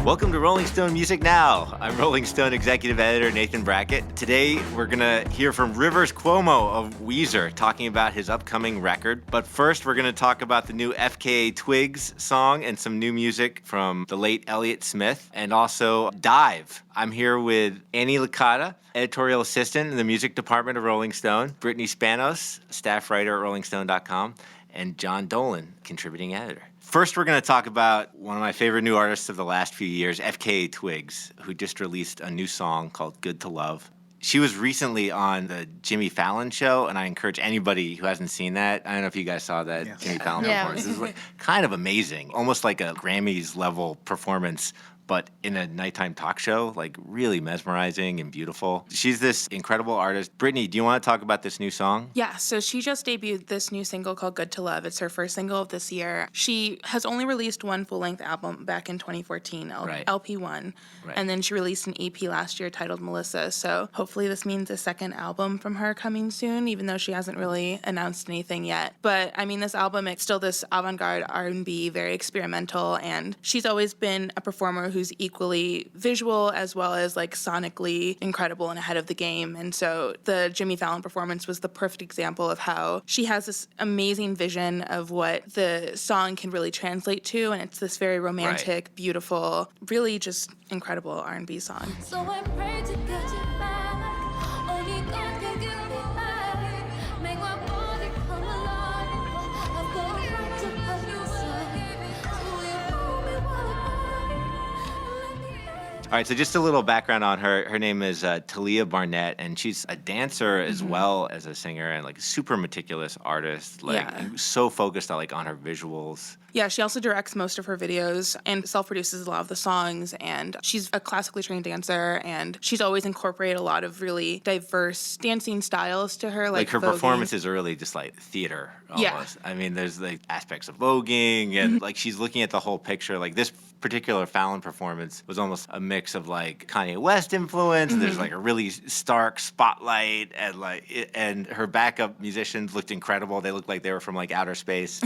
Welcome to Rolling Stone Music Now. I'm Rolling Stone Executive Editor Nathan Brackett. Today, we're going to hear from Rivers Cuomo of Weezer talking about his upcoming record. But first, we're going to talk about the new FKA Twigs song and some new music from the late Elliott Smith and also DIIV. I'm here with Annie Licata, editorial assistant in the music department of Rolling Stone, Brittany Spanos, staff writer at rollingstone.com, and Jon Dolan, contributing editor. First, we're going to talk about one of my favorite new artists of the last few years, FKA Twigs, who just released a new song called Good to Love. She was recently on the Jimmy Fallon show, and I encourage anybody who hasn't seen that. I don't know if you guys saw that Jimmy Fallon performance. This is like kind of amazing, almost like a Grammys-level performance, but in a nighttime talk show, like really mesmerizing and beautiful. She's this incredible artist. Brittany, do you want to talk about this new song? Yeah, so she just debuted this new single called Good to Love. It's her first single of this year. She has only released one full-length album back in 2014, LP1, and then she released an EP last year titled Melissa, so hopefully this means a second album from her coming soon, even though she hasn't really announced anything yet. But, I mean, this album, it's still this avant-garde R&B, very experimental, and she's always been a performer who's equally visual as well as like sonically incredible and ahead of the game. And so the Jimmy Fallon performance was the perfect example of how she has this amazing vision of what the song can really translate to, and it's this very romantic, beautiful, really just incredible R&B song. So I pray to get you back. Only God can give me back. Make my body come alive. I've got a right to have you so. So you hold me while All right, so just a little background on her. Her name is Talia Barnett, and she's a dancer as well as a singer, and like a super meticulous artist. Like so focused on her visuals. Yeah, she also directs most of her videos and self-produces a lot of the songs, and she's a classically trained dancer, and she's always incorporated a lot of really diverse dancing styles to her. Like her voguing. performances are really just like theater almost. I mean, there's like aspects of voguing, and like she's looking at the whole picture. Like this particular Fallon performance was almost a mix of like Kanye West influence. There's like a really stark spotlight, and her backup musicians looked incredible. They looked like they were from like outer space.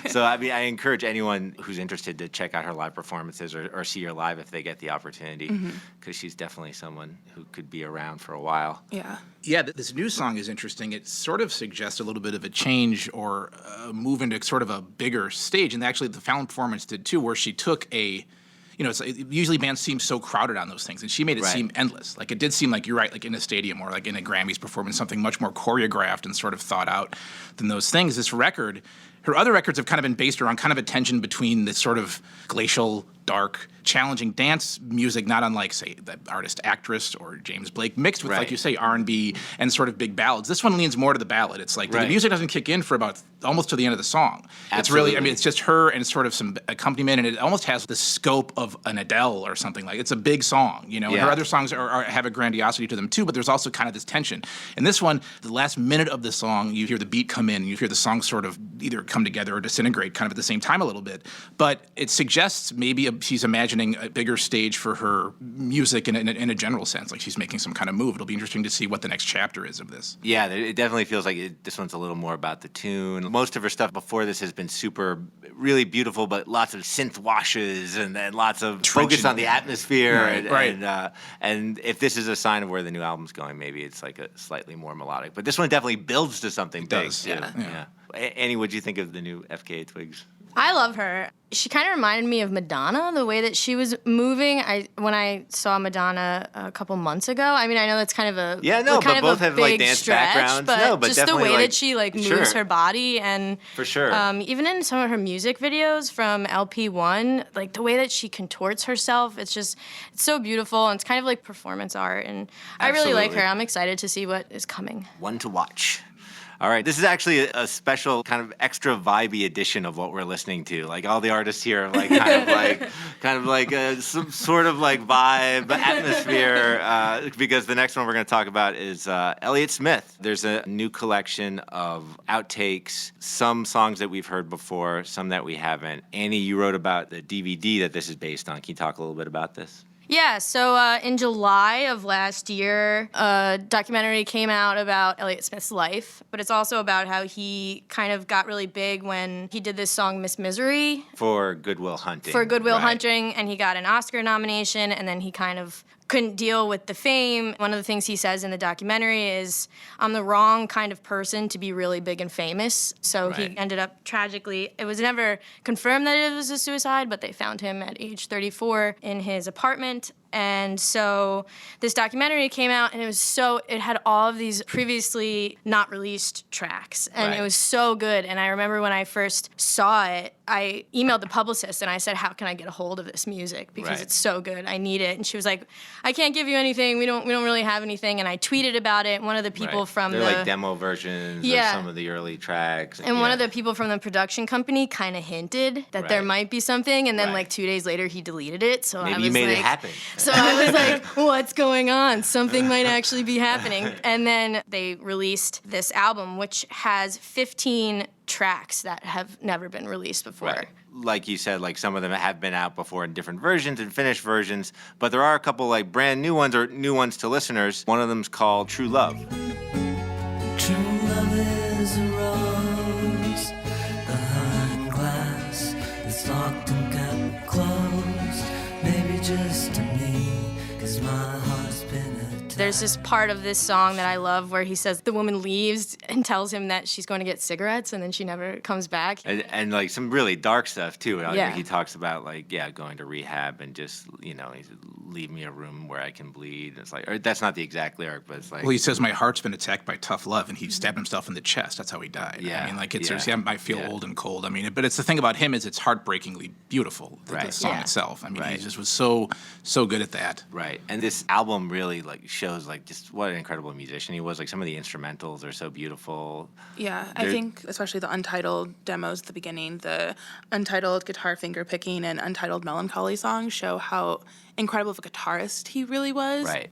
So I mean, I encourage anyone who's interested to check out her live performances or see her live if they get the opportunity, because she's definitely someone who could be around for a while. Yeah, this new song is interesting. It sort of suggests a little bit of a change or a move into sort of a bigger stage. And actually, the Fallon performance did too, where she took usually bands seem so crowded on those things, and she made it seem endless. Like, it did seem like, you're right, like in a stadium or like in a Grammys performance, something much more choreographed and sort of thought out than those things. This record, her other records have kind of been based around kind of a tension between this sort of glacial, dark, challenging dance music, not unlike, say, the artist Actress or James Blake, mixed with, like you say, R&B and sort of big ballads. This one leans more to the ballad. It's like the music doesn't kick in for about almost to the end of the song. It's really, I mean, it's just her and sort of some accompaniment, and it almost has the scope of an Adele or something. Like, it's a big song, you know? And her other songs have a grandiosity to them too, but there's also kind of this tension. In this one, the last minute of the song, you hear the beat come in, and you hear the song sort of either come together or disintegrate kind of at the same time a little bit. But it suggests maybe she's imagining a bigger stage for her music in a general sense, like she's making some kind of move. It'll be interesting to see what the next chapter is of this. Yeah, it definitely feels like this one's a little more about the tune. Most of her stuff before this has been really beautiful, but lots of synth washes and lots of focus on the atmosphere. And if this is a sign of where the new album's going, maybe it's like a slightly more melodic. But this one definitely builds to something big. Yeah. Annie, what do you think of the new FKA Twigs? I love her. She kind of reminded me of Madonna, the way that she was moving. When I saw Madonna a couple months ago, I mean, I know that's kind of a but both have like dance stretch, backgrounds. But just the way that she like moves her body, and for sure, even in some of her music videos from LP1, like the way that she contorts herself, it's so beautiful, and it's kind of like performance art. And I really like her. I'm excited to see what is coming. One to watch. All right, this is actually a special kind of extra vibey edition of what we're listening to. Like all the artists here, like kind of like some sort of like vibe atmosphere. Because the next one we're going to talk about is Elliott Smith. There's a new collection of outtakes, some songs that we've heard before, some that we haven't. Annie, you wrote about the DVD that this is based on. Can you talk a little bit about this? Yeah, so in July of last year, a documentary came out about Elliott Smith's life, but it's also about how he kind of got really big when he did this song Miss Misery. For Good Will Hunting. For Good Will Hunting, and he got an Oscar nomination, and then he kind of couldn't deal with the fame. One of the things he says in the documentary is, I'm the wrong kind of person to be really big and famous. So he ended up tragically, it was never confirmed that it was a suicide, but they found him at age 34 in his apartment. And so this documentary came out, and it had all of these previously not released tracks, and it was so good. And I remember when I first saw it, I emailed the publicist and I said, how can I get a hold of this music? Because it's so good, I need it. And she was like, I can't give you anything, we don't really have anything. And I tweeted about it, one of the people from They're like demo versions of some of the early tracks. And one of the people from the production company kind of hinted that there might be something, and then like 2 days later he deleted it. So maybe I was you made it happen. So I was like, what's going on? Something might actually be happening. And then they released this album, which has 15 tracks that have never been released before. Right. Like you said, like some of them have been out before in different versions and finished versions, but there are a couple like brand new ones or new ones to listeners. One of them's called True Love. True love is a rose behind glass. It's locked and kept closed. Maybe just to me, 'cause my heart's been attacked. There's this part of this song that I love where he says the woman leaves and tells him that she's going to get cigarettes, and then she never comes back. And like some really dark stuff too. Yeah. He talks about like, going to rehab and just, he said, leave me a room where I can bleed. It's like, or that's not the exact lyric, but it's like. Well, he says, my heart's been attacked by tough love, and he stabbed himself in the chest. That's how he died. Yeah. I mean, like, I might feel old and cold. I mean, but it's the thing about him is it's heartbreakingly beautiful, the song itself. I mean, he just was so good at that. Right. And this album really like shows like just what an incredible musician he was. Like some of the instrumentals are so beautiful. Yeah, I think especially the untitled demos at the beginning, the untitled guitar finger picking and untitled melancholy songs show how incredible of a guitarist he really was. Right.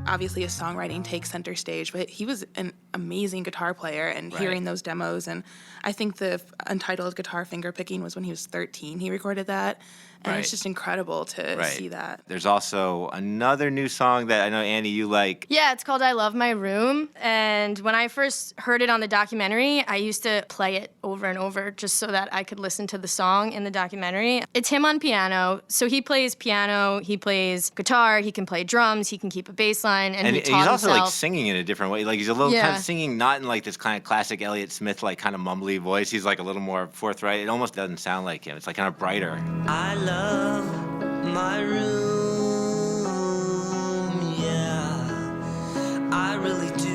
Obviously, his songwriting takes center stage, but he was an amazing guitar player, and hearing those demos, and I think the untitled guitar finger picking was when he was 13. He recorded that, and it's just incredible to see that. There's also another new song that I know, Annie, you like. Yeah, it's called I Love My Room, and when I first heard it on the documentary, I used to play it over and over just so that I could listen to the song in the documentary. It's him on piano, so he plays piano, he plays guitar, he can play drums, he can keep a bass line, and he's also like singing in a different way. Like he's a little kind of singing, not in like this kind of classic Elliott Smith like kind of mumbly voice. He's like a little more forthright. It almost doesn't sound like him. It's like kind of brighter. I love my room, yeah, I really do.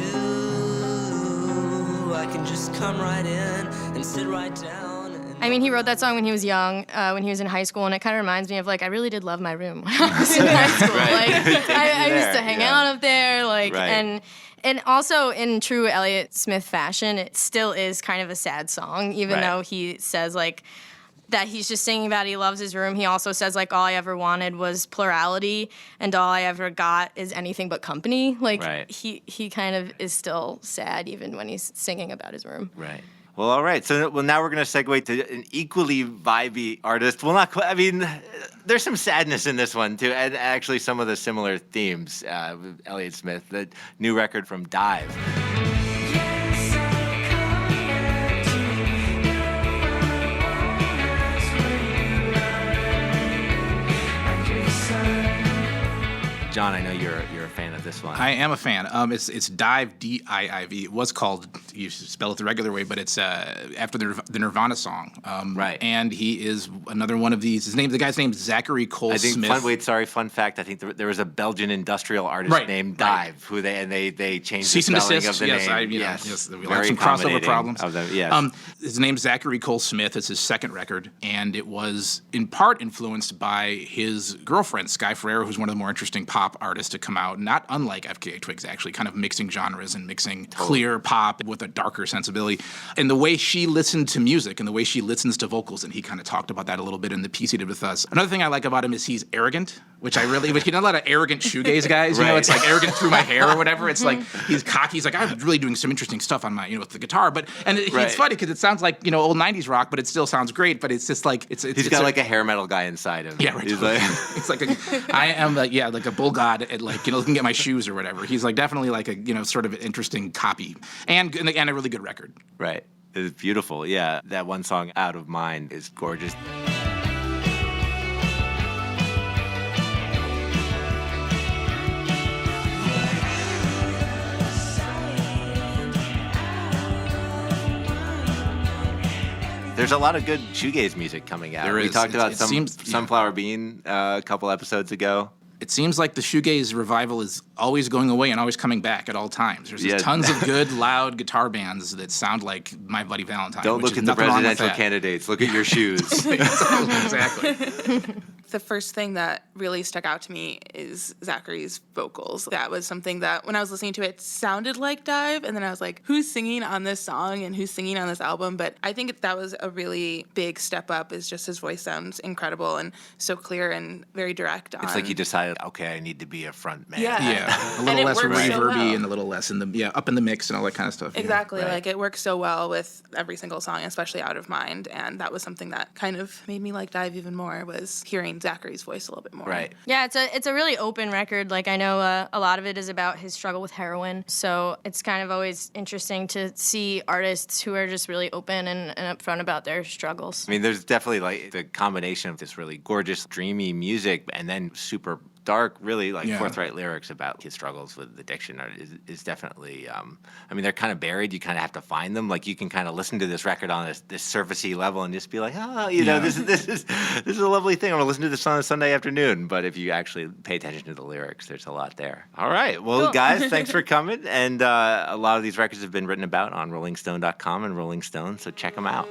I can just come right in and sit right down. I mean, he wrote that song when he was young, when he was in high school, and it kind of reminds me of, like, I really did love my room when I was in high school. Like, I used to hang out up there, like, and also in true Elliott Smith fashion, it still is kind of a sad song, even though he says, like, that he's just singing about he loves his room. He also says, like, all I ever wanted was plurality, and all I ever got is anything but company. Like, he kind of is still sad even when he's singing about his room. Right. Well, all right. So now we're going to segue to an equally vibey artist. Well, not quite. I mean, there's some sadness in this one, too, and actually some of the similar themes with Elliott Smith, the new record from DIIV. Jon, I know you're a fan of this one. I am a fan. It's DIIV, DIIV. It was called, you spell it the regular way, but it's after the Nirvana song. And he is another one of these. The guy's name is Zachary Cole Smith. Fun fact. I think there was a Belgian industrial artist named DIIV who they changed the spelling of the name. Yes, we have some crossover problems. Of them, yes. His name's Zachary Cole Smith. It's his second record, and it was in part influenced by his girlfriend, Sky Ferreira, who's one of the more interesting pop pop artist to come out, not unlike FKA Twigs, actually, kind of mixing genres and mixing clear pop with a darker sensibility. And the way she listened to music and the way she listens to vocals, and he kind of talked about that a little bit in the piece he did with us. Another thing I like about him is he's arrogant, which you know, a lot of arrogant shoegaze guys, you know, it's like arrogant through my hair or whatever. It's like he's cocky. He's like, I'm really doing some interesting stuff on my, you know, with the guitar. It's funny because it sounds like, you know, old 90s rock, but it still sounds great. But it's just like, he's got like a hair metal guy inside him. Yeah, right. He's like, it's like I am like, yeah, like a bull god at, like, you know, looking at my shoes or whatever. He's like definitely like a, you know, sort of interesting copy and a really good record. Right. It's beautiful. Yeah. That one song, Out of Mind, is gorgeous. There's a lot of good shoegaze music coming out. There is. We talked about seems Sunflower Bean a couple episodes ago. It seems like the shoegaze revival is always going away and always coming back at all times. There's just tons of good, loud guitar bands that sound like My Bloody Valentine. Don't look at the presidential candidates. Look at your shoes. Exactly. The first thing that really stuck out to me is Zachary's vocals. That was something that when I was listening to it sounded like DIIV, and then I was like, who's singing on this song and who's singing on this album? But I think that was a really big step up, is just his voice sounds incredible and so clear and very direct. It's like he decided, okay, I need to be a front man. Yeah, a little less reverby and a little less up in the mix and all that kind of stuff. Exactly, Right. like it works so well with every single song, especially Out of Mind, and that was something that kind of made me like DIIV even more, was hearing Zachary's voice a little bit more. Right. Yeah, it's a really open record. Like, I know a lot of it is about his struggle with heroin, so it's kind of always interesting to see artists who are just really open and upfront about their struggles. I mean, there's definitely like the combination of this really gorgeous, dreamy music and then super dark, really like forthright lyrics about his struggles with addiction is definitely, I mean, they're kind of buried. You kind of have to find them. Like, you can kind of listen to this record on this surfacey level and just be like, you know, this is a lovely thing. I'm going to listen to this on a Sunday afternoon. But if you actually pay attention to the lyrics, there's a lot there. All right. Well, Cool. guys, thanks for coming. And a lot of these records have been written about on rollingstone.com and Rolling Stone, so check them out.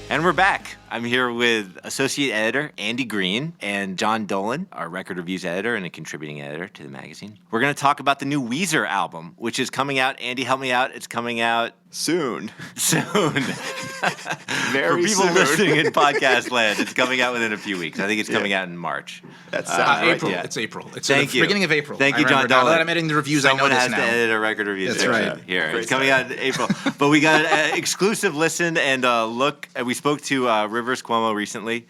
And we're back. I'm here with Associate Editor Andy Greene and Jon Dolan, our Record Reviews Editor and a contributing editor to the magazine. We're going to talk about the new Weezer album, which is coming out. Andy, help me out. It's coming out soon. For people listening in podcast land, it's coming out within a few weeks. I think it's coming out in March. That's April. Yeah. It's April. It's Thank you. Beginning of April. Thank you, Jon Dolan. Now that I'm editing the reviews, Someone I know has this to now. edit a Record Reviews That's right. here. Great It's coming out in April. But we got an exclusive listen and look. We spoke to Rivers Cuomo recently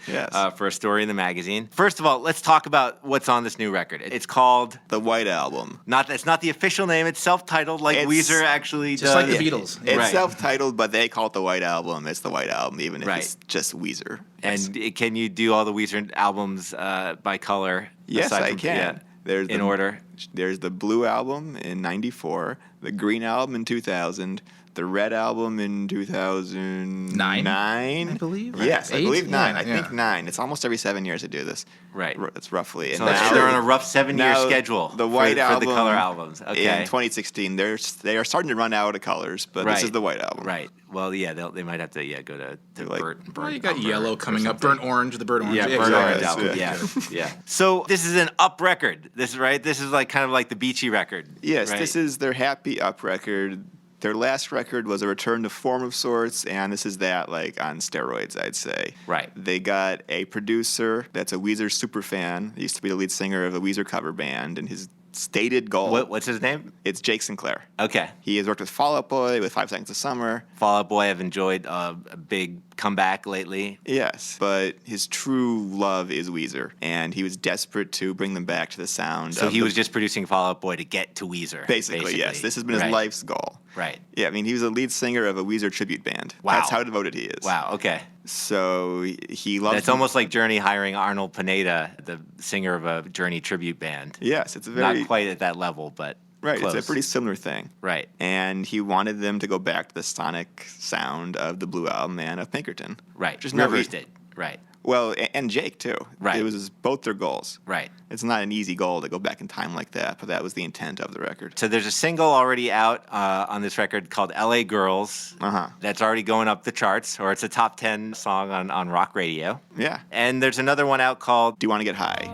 for a story in the magazine. First of all, let's talk about what's on this new record. It's called The White Album. It's not the official name. It's self-titled, like Weezer actually just does. like the Beatles. It's self-titled, but they call it The White Album. It's The White Album, even if it's just Weezer. And can you do all the Weezer albums by color? Yes, aside I from- can. yeah, There's in order. There's the Blue Album in '94, the Greene Album in 2000, the Red Album in 2009. I believe. Right? Yes, I 8? believe 9. Yeah, I think 9. It's almost every 7 years they do this. Right. That's roughly. So now- they're on a rough 7-year now schedule The White for Album the color albums. Okay. In 2016, they are starting to run out of colors, but this is the White Album. Right. Well, yeah, they might have to go to Like- burnt. Well, you got umber yellow or coming up, something. burnt orange, the burnt orange. Yeah, burnt exactly. orange Yeah. album. Yeah, yeah. So this is an up record. This is like kind of like the beachy record. Yes, right? this is their happy up record. Their last record was a return to form of sorts, and this is that, like, on steroids, I'd say. Right. They got a producer that's a Weezer super fan. He used to be the lead singer of a Weezer cover band, and his stated goal... What's his name? It's Jake Sinclair. Okay. He has worked with Fall Out Boy, with 5 Seconds of Summer. Fall Out Boy, I've enjoyed a big comeback lately. Yes, but his true love is Weezer, and he was desperate to bring them back to the sound. So of he the- was just producing Fall Out Boy to get to Weezer. Basically, yes. This has been his Right. life's goal. Right. Yeah, I mean, he was a lead singer of a Weezer tribute band. Wow. That's how devoted he is. Wow. Okay. So he loves. That's almost like Journey hiring Arnold Pineda, the singer of a Journey tribute band. Yes, it's a very Not quite at that level, but right. close. It's a pretty similar thing. Right. And he wanted them to go back to the sonic sound of the Blue Album and of Pinkerton. Right. Which is not Rivers re- did. Right. Well, and Jake, too. Right. It was both their goals. Right. It's not an easy goal to go back in time like that, but that was the intent of the record. So there's a single already out on this record called LA Girls. Uh-huh. That's already going up the charts, or it's a top 10 song on rock radio. Yeah. And there's another one out called Do You Want to Get High?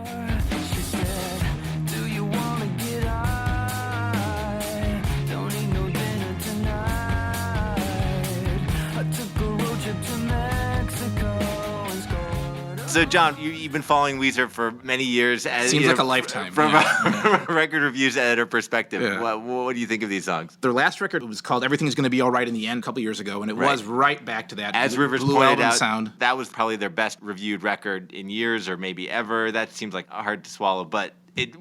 She said, do you wanna get high? Don't eat no dinner tonight. I took a road trip to Mexico and scored. So, John, you've been following Weezer for many years. Seems like a lifetime. From yeah. a record reviews editor perspective, Yeah. what do you think of these songs? Their last record was called Everything's Gonna Be All Right in the End a couple years ago, and it Right. was right back to that As Rivers Blue pointed Album out, sound. that was probably their best reviewed record in years or maybe ever. That seems like hard to swallow, but it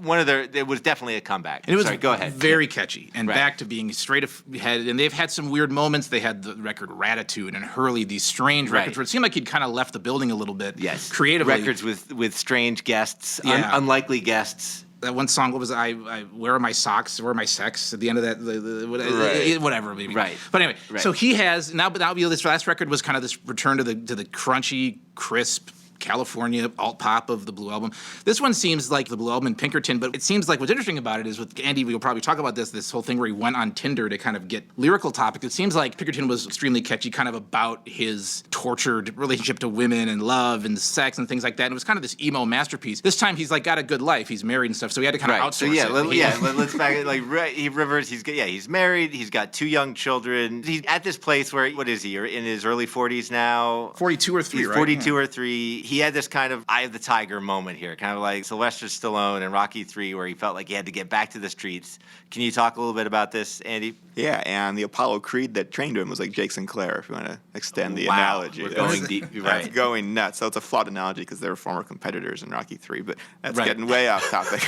was definitely a comeback. And it was Sorry, go ahead. very catchy and Right. back to being straight ahead. And they've had some weird moments. They had the record Ratitude and Hurley, these strange Right. records where it seemed like he'd kind of left the building a little bit. Yes. Creatively. Records with strange guests, Yeah. unlikely guests. That one song, what was it? I Where Are My Socks? Where Are My Sex? At the end of that, Right. whatever, maybe. Right. But anyway, Right. so he has, now this last record was kind of this return to the crunchy, crisp, California alt pop of the Blue Album. This one seems like the Blue Album and Pinkerton, but it seems like what's interesting about it is with Andy, we'll probably talk about this whole thing where he went on Tinder to kind of get lyrical topics. It seems like Pinkerton was extremely catchy, kind of about his tortured relationship to women and love and sex and things like that. And it was kind of this emo masterpiece. This time he's like got a good life. He's married and stuff, so he had to kind of outsource So let's back it. Like Rivers, he's married. He's got 2 young children. He's at this place where what is he? In his early 40s now. 42 or 3, He's right? 42 or 3. He had this kind of Eye of the Tiger moment here, kind of like Sylvester Stallone in Rocky 3, where he felt like he had to get back to the streets. Can you talk a little bit about this, Andy? Yeah, and the Apollo Creed that trained him was like Jake Sinclair, if you want to extend the Wow, analogy. we're going deep, That's right. going nuts. So it's a flawed analogy because they were former competitors in Rocky 3, but that's Right. getting way off topic.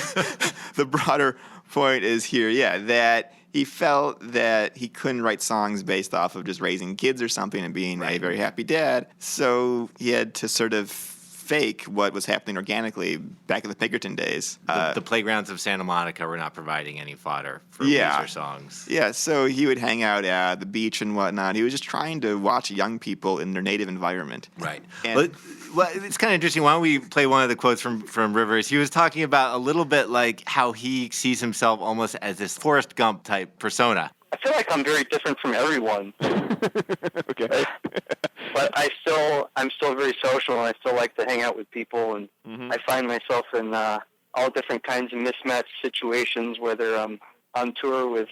The broader point is here, that he felt that he couldn't write songs based off of just raising kids or something and being a very happy dad. So he had to sort of fake what was happening organically back in the Pinkerton days. The playgrounds of Santa Monica were not providing any fodder for Yeah. Weezer songs. Yeah, so he would hang out at the beach and whatnot. He was just trying to watch young people in their native environment. Right. And- Well, it's kind of interesting. Why don't we play one of the quotes from Rivers? He was talking about a little bit like how he sees himself almost as this Forrest Gump type persona. I feel like I'm very different from everyone. Okay. But I'm still very social, and I still like to hang out with people, and I find myself in all different kinds of mismatched situations, whether I'm on tour with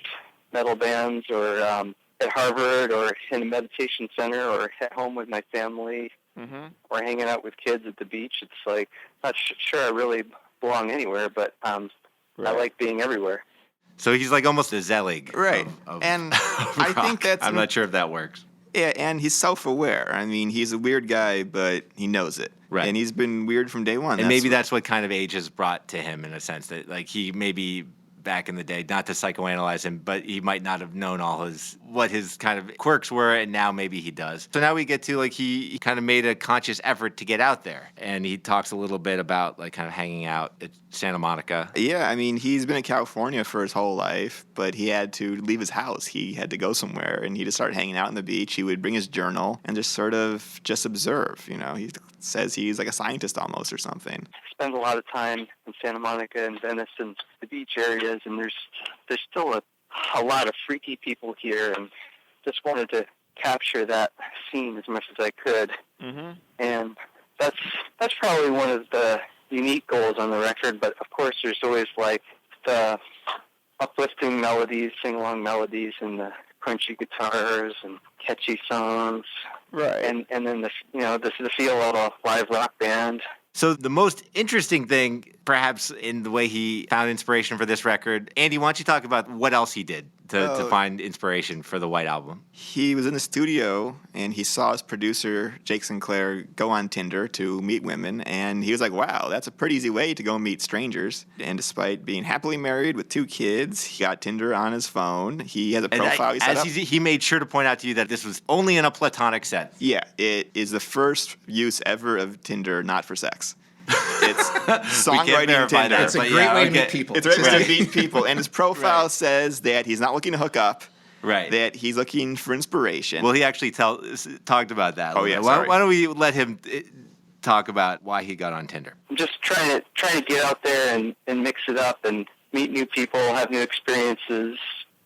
metal bands or at Harvard or in a meditation center or at home with my family or hanging out with kids at the beach. It's like, not sure I really belong anywhere, but I like being everywhere. So he's like almost a Zelig. Right. of And of I think rock. that's- I'm not sure if that works. Yeah, and he's self-aware. I mean, he's a weird guy, but he knows it. Right. And he's been weird from day one. And maybe that's what kind of age has brought to him in a sense that like he maybe back in the day, not to psychoanalyze him, but he might not have known what his kind of quirks were, and now maybe he does. So now we get to like he kind of made a conscious effort to get out there, and he talks a little bit about like kind of hanging out at Santa Monica. Yeah, I mean, he's been in California for his whole life, but he had to leave his house. He had to go somewhere, and he just started hanging out on the beach. He would bring his journal and just sort of just observe, He says he's like a scientist almost or something. Spend a lot of time in Santa Monica and Venice and the beach areas, and there's still a lot of freaky people here, and just wanted to capture that scene as much as I could. And that's probably one of the unique goals on the record, but of course there's always like the uplifting melodies, sing-along melodies, and the crunchy guitars and catchy songs. Right. And then the feel of a live rock band. So the most interesting thing, perhaps, in the way he found inspiration for this record, Andy, why don't you talk about what else he did to find inspiration for the White Album? He was in the studio, and he saw his producer, Jake Sinclair, go on Tinder to meet women, and he was like, wow, that's a pretty easy way to go meet strangers. And despite being happily married with 2 kids, he got Tinder on his phone. He has a profile he set up. He made sure to point out to you that this was only in a platonic sense. Yeah, it is the first use ever of Tinder not for sex. It's songwriting verify Tinder. that, It's a but great yeah, way to okay. meet people. It's a great way Right. to meet people. And his profile Right. says that he's not looking to hook up, Right. that he's looking for inspiration. Well, he actually talked about that. a Oh, little yeah, bit. sorry. Why don't we let him talk about why he got on Tinder. I'm just trying to get out there and mix it up and meet new people, have new experiences.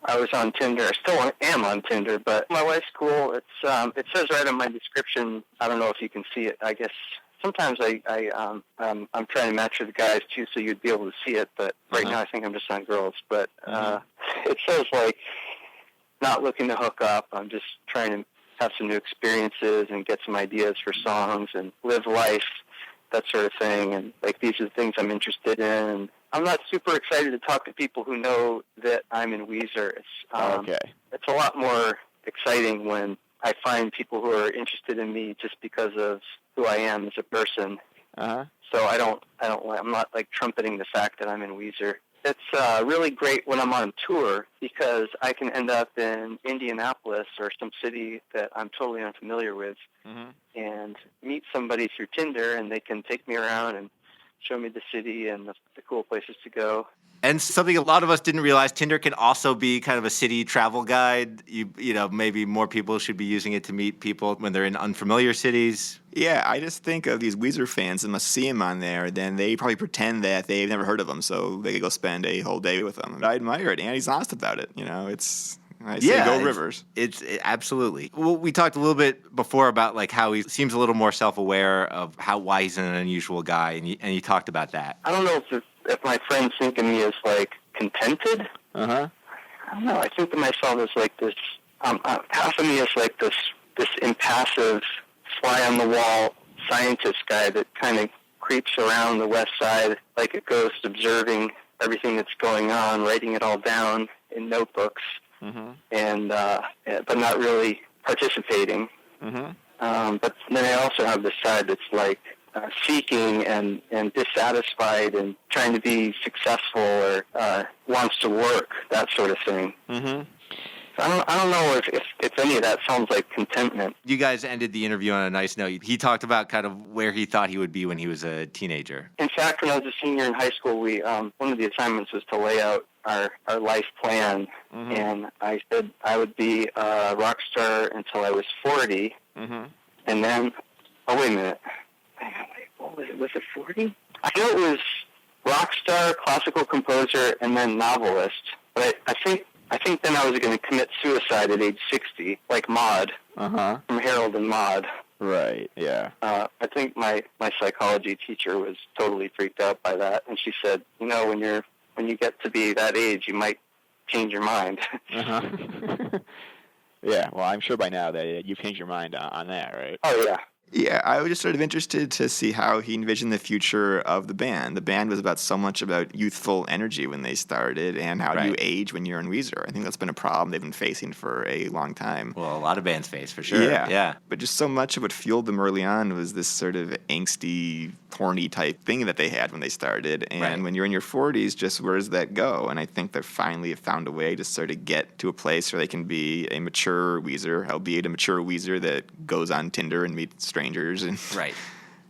I was on Tinder. I still am on Tinder, but my wife's cool. It says right on my description. I don't know if you can see it. I guess sometimes I'm trying to match with guys too, so you'd be able to see it. But right now, I think I'm just on girls. But it says like not looking to hook up. I'm just trying to have some new experiences and get some ideas for songs and live life, that sort of thing. And like these are the things I'm interested in. And I'm not super excited to talk to people who know that I'm in Weezer. It's a lot more exciting when I find people who are interested in me just because of who I am as a person. So I'm not like trumpeting the fact that I'm in Weezer. It's really great when I'm on tour because I can end up in Indianapolis or some city that I'm totally unfamiliar with and meet somebody through Tinder, and they can take me around and show me the city and the cool places to go. And something a lot of us didn't realize, Tinder can also be kind of a city travel guide. You know, maybe more people should be using it to meet people when they're in unfamiliar cities. Yeah, I just think of these Weezer fans that must see him on there, then they probably pretend that they've never heard of him, so they could go spend a whole day with him. I admire it, and he's honest about it. You know, I say go Rivers. It's absolutely. Well, we talked a little bit before about like how he seems a little more self-aware of why he's an unusual guy, and you talked about that. I don't know if my friends think of me as like contented. I don't know. I think of myself as like this. Half of me is like this impassive, fly-on-the-wall scientist guy that kind of creeps around the West Side like a ghost, observing everything that's going on, writing it all down in notebooks, and but not really participating. But then I also have this side that's like seeking and dissatisfied and trying to be successful or wants to work, that sort of thing. I don't know if any of that sounds like contentment. You guys ended the interview on a nice note. He talked about kind of where he thought he would be when he was a teenager. In fact, when I was a senior in high school, we one of the assignments was to lay out our life plan, and I said I would be a rock star until I was 40, and then, oh, wait a minute. What was it? Was it 40? I know it was rock star, classical composer, and then novelist, but I think then I was going to commit suicide at age 60, like Maude from Harold and Maude. Right, yeah. I think my psychology teacher was totally freaked out by that, and she said, you know, when you get to be that age, you might change your mind. Yeah, well, I'm sure by now that you've changed your mind on that, right? Oh, yeah. Yeah, I was just sort of interested to see how he envisioned the future of the band. The band was about so much about youthful energy when they started, and how do you age when you're in Weezer? I think that's been a problem they've been facing for a long time. Well, a lot of bands face, for sure. Yeah. But just so much of what fueled them early on was this sort of angsty, horny type thing that they had when they started. And when you're in your 40s, just where does that go? And I think they finally have found a way to sort of get to a place where they can be a mature Weezer, albeit a mature Weezer that goes on Tinder and meets strangers. And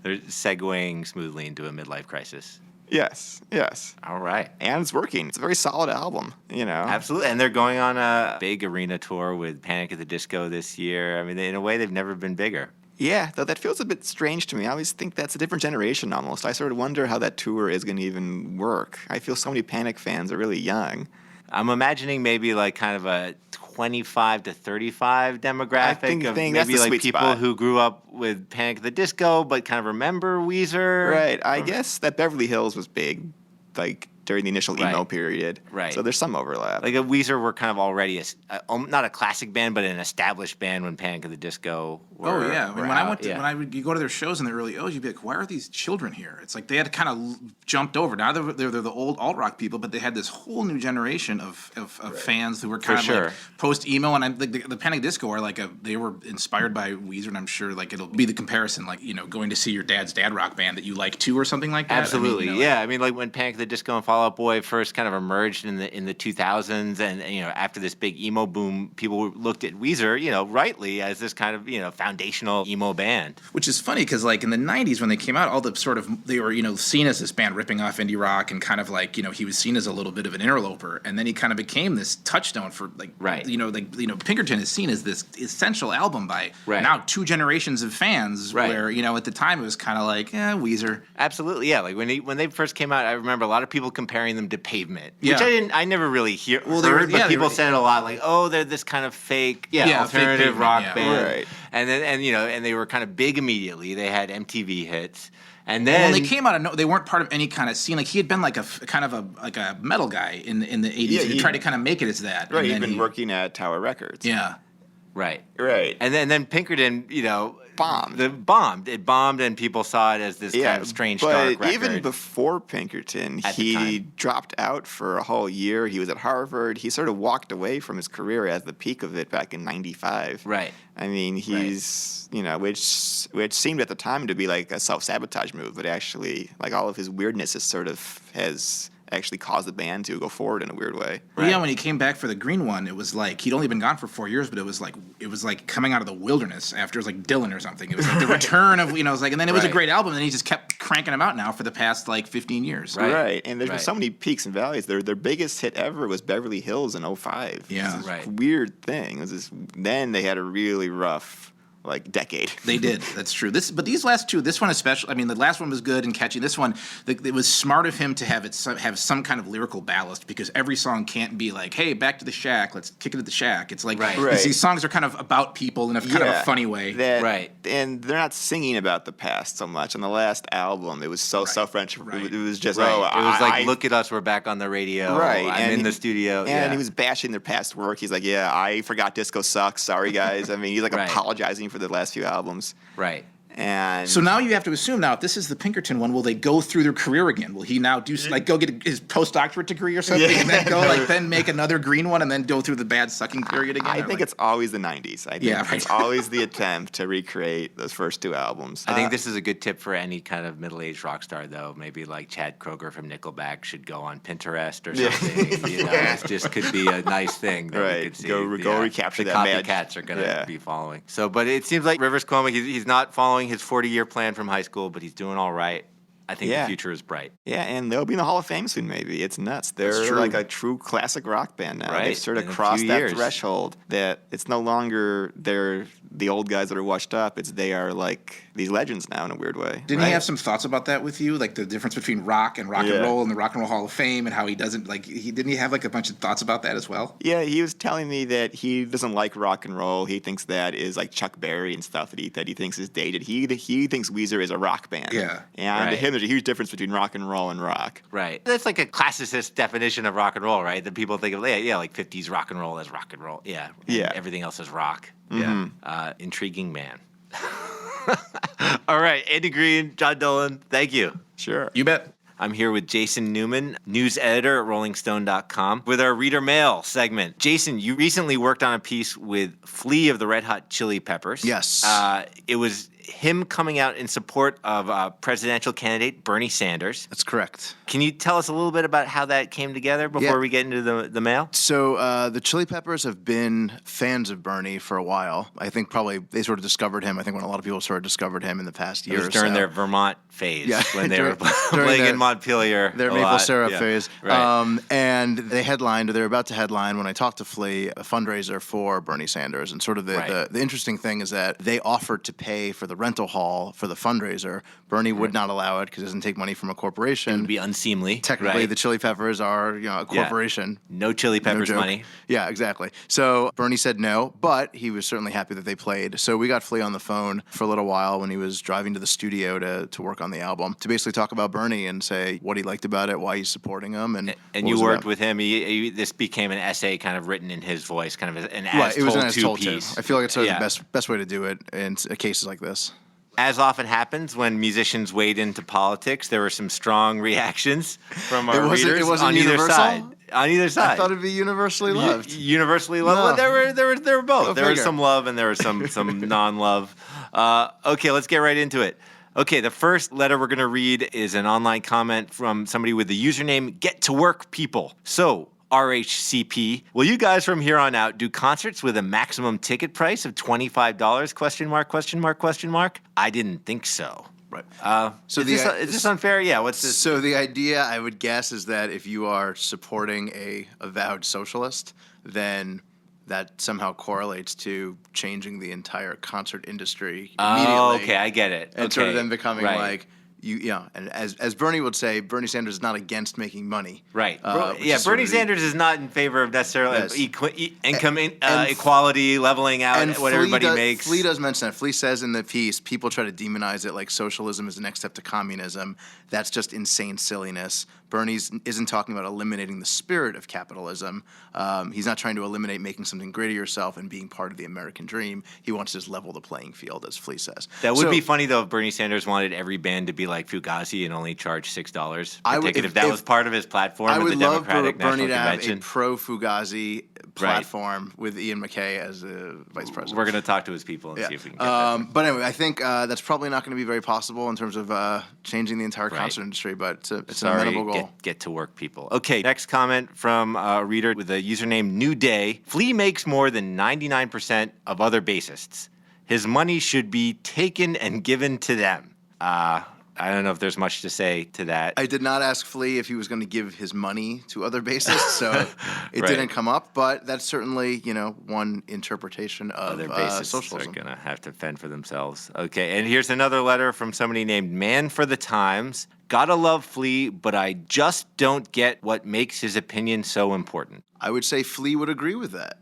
They're segueing smoothly into a midlife crisis. Yes. All right. And it's working. It's a very solid album, you know. Absolutely. And they're going on a big arena tour with Panic at the Disco this year. I mean, in a way, they've never been bigger. Yeah, though that feels a bit strange to me. I always think that's a different generation almost. I sort of wonder how that tour is going to even work. I feel so many Panic fans are really young. I'm imagining maybe like kind of a 25 to 35 demographic I think of that's maybe the like sweet people spot. who grew up with Panic at the Disco but kind of remember Weezer. Right. I guess that Beverly Hills was big, like during the initial emo period. Right. So there's some overlap. Like Weezer were kind of already not a classic band, but an established band when Panic at the Disco were. Oh yeah, I mean, were you go to their shows in the early '00s, you'd be like, why are these children here? It's like they had kind of jumped over. Now they're the old alt rock people, but they had this whole new generation of fans who were kind of like post emo, and the Panic Disco are like they were inspired by Weezer, and I'm sure like it'll be the comparison, like going to see your dad's dad rock band that you like too, or something like that. Absolutely, I mean, I mean, like when Panic at the Disco and Fall Fall Out Boy first kind of emerged in the 2000s, and after this big emo boom, people looked at Weezer, rightly as this kind of foundational emo band. Which is funny because like in the 90s when they came out, all the sort of they were seen as this band ripping off indie rock and kind of like he was seen as a little bit of an interloper, and then he kind of became this touchstone for Pinkerton is seen as this essential album by now 2 generations of fans. Where at the time it was kind of like Weezer. Absolutely, yeah. Like when they first came out, I remember a lot of people comparing them to Pavement, which I never really heard, but people said it a lot. Like, oh, they're this kind of fake alternative rock band, right. And then and they were kind of big immediately. They had MTV hits. And then when they came out, they weren't part of any kind of scene. Like he had been like a kind of a metal guy in the 80s. Yeah, he tried to kind of make it as that. Right, he'd been working at Tower Records. Yeah. Right. Right. And then Pinkerton, bombed. It bombed, and people saw it as this kind of strange, dark record. But even before Pinkerton, he dropped out for a whole year. He was at Harvard. He sort of walked away from his career at the peak of it back in '95. Right. I mean, he's which seemed at the time to be like a self-sabotage move, but actually, like all of his weirdness has actually caused the band to go forward in a weird way. Well, yeah, when he came back for the Greene one, it was like he'd only been gone for 4 years, but it was like coming out of the wilderness after it was like Dylan or something. It was like the return of and then it was a great album, and then he just kept cranking them out now for the past like 15 years. Right. And there's been so many peaks and valleys. Their biggest hit ever was Beverly Hills in 05. Yeah, weird thing. It was then they had a really rough decade. They did. That's true. But these last two, this one especially. I mean, the last one was good and catchy. This one, it was smart of him to have some kind of lyrical ballast, because every song can't be like, "Hey, back to the shack. Let's kick it at the shack." It's like these songs are kind of about people in a kind of a funny way. And they're not singing about the past so much. On the last album, it was so self-referential. It was just it was like, look at us, we're back on the radio. Right. I'm in the studio. And he was bashing their past work. He's like, "Yeah, I forgot disco sucks. Sorry guys." I mean, he's like apologizing for the last few albums. Right. And so now you have to assume if this is the Pinkerton one, will they go through their career again? Will he now do go get his postdoctorate degree or something, and then go then make another Greene one and then go through the bad sucking period again? I think it's always the 90s. I think it's always the attempt to recreate those first 2 albums. I think this is a good tip for any kind of middle-aged rock star, though. Maybe like Chad Kroeger from Nickelback should go on Pinterest or something. It just could be a nice thing. That we could see. Go recapture that magic. The copycats are going to be following. So, but it seems like Rivers Cuomo, he's not following his 40-year plan from high school, but he's doing all right. I think the future is bright. Yeah, and they'll be in the Hall of Fame soon, maybe. It's nuts. They're like a true classic rock band now. They've sort of crossed that threshold that it's no longer they're the old guys that are washed up. They are like these legends now in a weird way. Didn't he have some thoughts about that with you? Like the difference between rock and roll and the Rock and Roll Hall of Fame, and how he doesn't didn't he have like a bunch of thoughts about that as well? Yeah, he was telling me that he doesn't like rock and roll. He thinks that is like Chuck Berry and stuff that he thinks is dated. He thinks Weezer is a rock band. Yeah. And to him there's a huge difference between rock and roll and rock. Right. That's like a classicist definition of rock and roll, right? That people think of like 50s rock and roll as rock and roll. Yeah. And everything else is rock. Mm-hmm. Yeah. Intriguing man. All right, Andy Greene, Jon Dolan, thank you. Sure. You bet. I'm here with Jason Newman, news editor at rollingstone.com, with our Reader Mail segment. Jason, you recently worked on a piece with Flea of the Red Hot Chili Peppers. Yes. It was him coming out in support of presidential candidate Bernie Sanders. That's correct. Can you tell us a little bit about how that came together before we get into the mail? So the Chili Peppers have been fans of Bernie for a while. I think probably they sort of discovered him. I think when a lot of people sort of discovered him in the past year or so. It was during their Vermont phase when they were playing in Montpelier. Their maple syrup phase. Right. And they were about to headline when I talked to Flea, a fundraiser for Bernie Sanders. And sort of the interesting thing is that they offered to pay for the rental hall for the fundraiser. Bernie would not allow it because it doesn't take money from a corporation. It would be unseemly. Technically, the Chili Peppers are a corporation. No Chili Peppers money. Yeah, exactly. So Bernie said no, but he was certainly happy that they played. So we got Flea on the phone for a little while when he was driving to the studio to work on the album to basically talk about Bernie and say what he liked about it, why he's supporting him, and you worked with him. This became an essay kind of written in his voice, kind of an it was an as-told piece. I feel like it's sort of the best way to do it in cases like this. As often happens when musicians wade into politics, there were some strong reactions from our readers on either side. On either side. I thought it'd be universally loved. Universally loved. No. Well, there were both. There was some love and there was some non-love. Okay, let's get right into it. Okay, the first letter we're going to read is an online comment from somebody with the username Get to Work People. So, RHCP, will you guys from here on out do concerts with a maximum ticket price of $25? Question mark, question mark, question mark. I didn't think so. Right. Is this unfair? Yeah, what's this? So the idea, I would guess, is that if you are supporting a avowed socialist, then that somehow correlates to changing the entire concert industry immediately. Oh, okay, I get it. And sort of then becoming right. like, and as Bernie would say, Bernie Sanders is not against making money. Right. Yeah, Bernie Sanders is not in favor of necessarily income equality, leveling out what everybody makes. Flea does mention that. Flea says in the piece, people try to demonize it like socialism is the next step to communism. That's just insane silliness. Bernie isn't talking about eliminating the spirit of capitalism. He's not trying to eliminate making something great of yourself and being part of the American dream. He wants to just level the playing field, as Flea says. That would be funny, though, if Bernie Sanders wanted every band to be like Fugazi and only charge $6 per ticket. If that was part of his platform at the Democratic National Bernie to Convention. have a pro-Fugazi platform with Ian MacKay as the vice president. We're going to talk to his people and see if we can get that. But anyway, I think that's probably not going to be very possible in terms of changing the entire concert industry, but it's an amenable goal. Get to work, people. Okay, next comment from a reader with the username New Day. Flea makes more than 99% of other bassists. His money should be taken and given to them. I don't know if there's much to say to that. I did not ask Flea if he was going to give his money to other bassists, so it didn't come up. But that's certainly, one interpretation of other bassists socialism. Are going to have to fend for themselves. Okay, and here's another letter from somebody named Man for the Times. Gotta love Flea, but I just don't get what makes his opinion so important. I would say Flea would agree with that.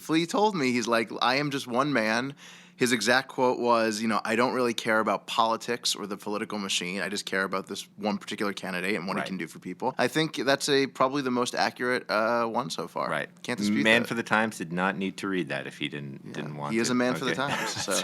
Flea told me, he's like, I am just one man. His exact quote was, I don't really care about politics or the political machine. I just care about this one particular candidate and what he can do for people. I think that's probably the most accurate one so far. Right. Can't dispute that. Man for the Times did not need to read that if he didn't want to. He is a man for the Times. So,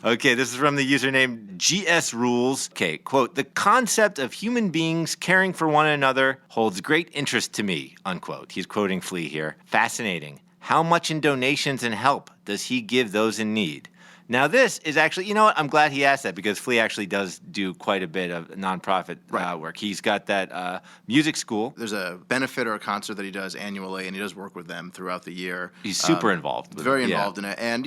Okay, this is from the username GS Rules. Okay, quote, the concept of human beings caring for one another holds great interest to me, unquote. He's quoting Flea here. Fascinating. How much in donations and help does he give those in need? Now, this is actually, you know what? I'm glad he asked that because Flea actually does do quite a bit of nonprofit work. He's got that music school. There's a benefit or a concert that he does annually, and he does work with them throughout the year. He's super involved. Very involved in it. And,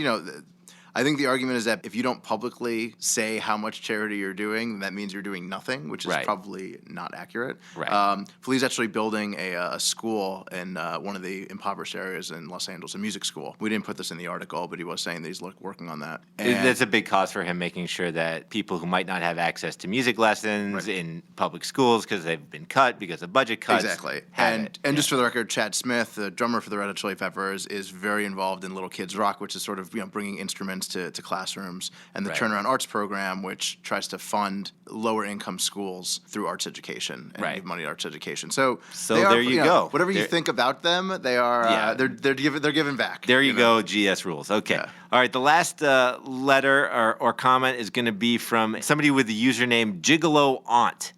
I think the argument is that if you don't publicly say how much charity you're doing, that means you're doing nothing, which is probably not accurate. Right. Flea's actually building a school in one of the impoverished areas in Los Angeles, a music school. We didn't put this in the article, but he was saying that he's working on that. And that's a big cause for him, making sure that people who might not have access to music lessons in public schools because they've been cut because of budget cuts. Exactly. And just for the record, Chad Smith, the drummer for the Red Hot Chili Peppers, is very involved in Little Kids Rock, which is sort of bringing instruments to classrooms, and the Turnaround Arts program, which tries to fund lower income schools through arts education and give money to arts education. So there you go. Whatever you think about them, they are they're giving back. There you go. GS Rules. Okay. Yeah. All right. The last letter or comment is going to be from somebody with the username Gigolo Aunt.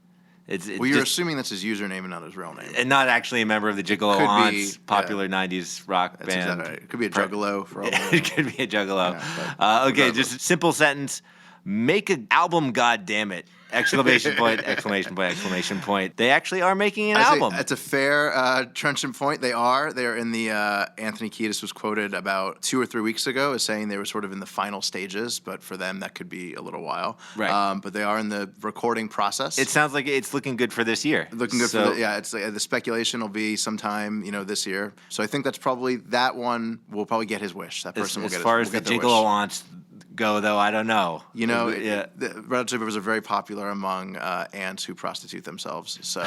You're assuming that's his username and not his real name. And not actually a member of the Gigolo Aunts, popular 90s rock band. Exactly right. It could be a juggalo. For all it could be a juggalo. Yeah, okay, just a simple sentence. Make an album, goddammit. Exclamation point, exclamation point, exclamation point. They actually are making an album. That's a fair trenchant point. They are. They're in the, Anthony Kiedis was quoted about 2 or 3 weeks ago as saying they were sort of in the final stages, but for them that could be a little while. Right. But they are in the recording process. It sounds like it's looking good for this year. Looking good it's the speculation will be sometime, this year. So I think that's probably, that one will probably get his wish. That person will get his wish. As far as the Gigolo Aunts go, though, I don't know. The Red Hot Chili Peppers are very popular among ants who prostitute themselves. So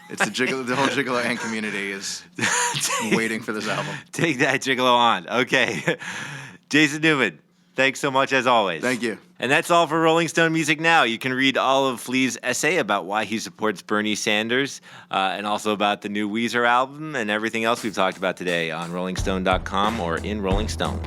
it's the whole Gigolo ant community is waiting for this album. Take that, Gigolo Aunt. Okay. Jason Newman, thanks so much as always. Thank you. And that's all for Rolling Stone Music Now. You can read all of Flea's essay about why he supports Bernie Sanders and also about the new Weezer album and everything else we've talked about today on rollingstone.com or in Rolling Stone.